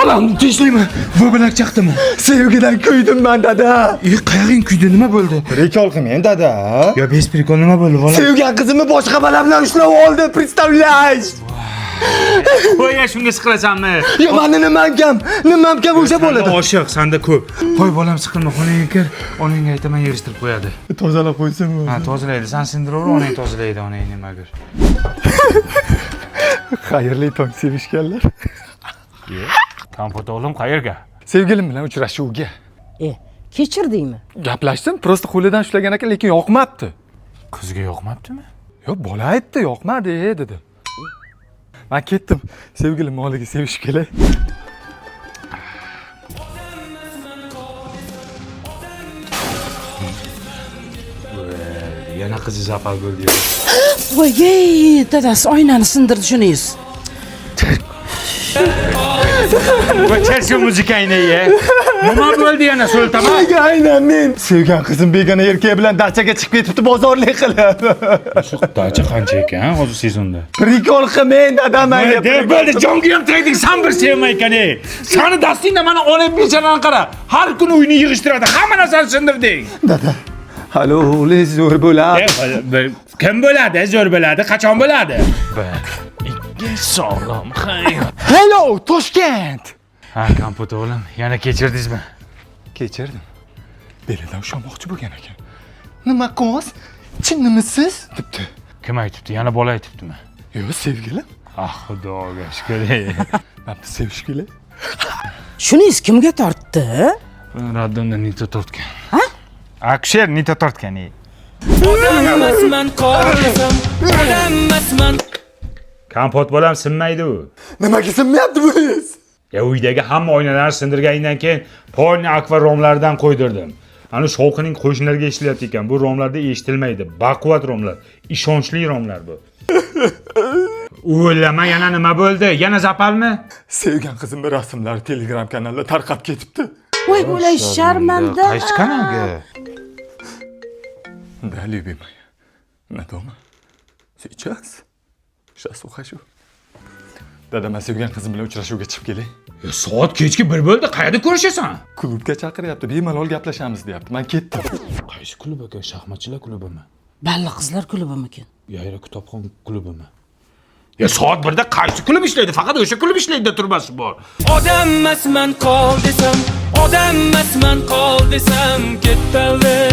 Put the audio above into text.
Bolam tinchlikmi? Bu bilan chaqdimi? Sevgidan kuydim ben dada. Qayerga kuydi, nima bo'ldi? Prikol qilmang dada. Yo, bez prikol nima bo'ldi, bolam? Sevgan qizimni boshqa bola bilan ushlab oldi, представляешь? Qo'ya shunga siqilasanmi? Yo, meni nimam kam o'sha bo'ladi. Oshiq, senda ko'p. Qo'y bolam, siqilma, xonangga kir. Onangga aytaman, yig'ishtirib qo'yadi. Tozalab qo'ysinmi? Ha, tozalaydi. Sen sindiraver, onang tozalaydi, onang nima ko'r. Xayrli tong sevishganlar. Kompot o'g'lim qayerga? Sevgilim bilan uchrashuvga. Kechirdingmi? Gaplashdim, prosta qo'lidan ushlagan ekan, lekin yoqmabdi. Qizga yoqmabdimi? Yo, bola aytdi, yoqmadi dedi. Men ketdim. Sevgilim moliga sevishib kelay. Yana qizi zapal bo'ldi. Voy, dadasi oynani sindirdi shuniz. Voy, shu muzikangni ye. Nima bo'ldi yana so'ltama? Aynan men. Sevgan qizim begona erkak bilan dachaga chiqib ketibdi bozorlik qilib. Shu dacha qancha ekan, hozir sezonda? Prikol qilmang dadam. Deb bo'ldi, jonga ham tegding, sen bir sevmay ekan. Seni dastingda mana onang bechalarni qara. Har kuni uyni yig'ishtiradi, hamma narsani sindirding. Dada. Halo, o'g'li zo'r bo'ladi. Kim bo'ladi? Zo'r bo'ladi, qachon bo'ladi? Ikki sog'lom hayot. Hello, Toshkent. Ha, kompot o'g'lim, yana kechirdingizmi? Kechirdim. Belidan ushlamoqchi bo'lgan ekan. Nima qos? Chinnimisiz? debdi. Kim aytibdi? Yana bola aytibdimi? Yo'q, sevgilim. Ah, xudoga shukr. Men sevish kelay. Shuniz kimga tortdi? Raddonda Nito tortgan. Ha? Aksher Nito tortgan. Odammasman qolsam, odammasman. Kompot bo'lam sinmaydi u. Nimaga sinmayapti buningiz? Ya uydagi hamma oynalarni sindirgandan keyin polni akva romlardan qo'ydirdim. Ana shovqining qo'shnilarga eshitilyapti ekan. Bu romlarda eshitilmaydi. Baquvvat romlar, ishonchli romlar bu. O'lama, yana nima bo'ldi? Yana zapalmi? Sevgan qizimning rasmlari Telegram kanalida tarqab ketibdi. Voy, bo'lay sharmanda. Qaysi kanalga? Да, любимая. На дома. Сейчас. Сейчас ухожу. Dada, men sevgan qizim bilan uchrashuvga chiqib kelay. Ya soat kechki 1 bo'ldi. Qayerda ko'rishasan? Klubga chaqiryapti. Bemalol gaplashamiz deyapti. Men ketdim. Qaysi klub ekan? Shaxmatchilar klubimi? Balli qizlar klubimikin? Yayra kitobxon klubimi? Ya soat 1da qaysi klub ishlaydi? Faqat o'sha klub ishlaydi, turmasi bor. Odammasman qol desam, odammasman qol desam, ketdi.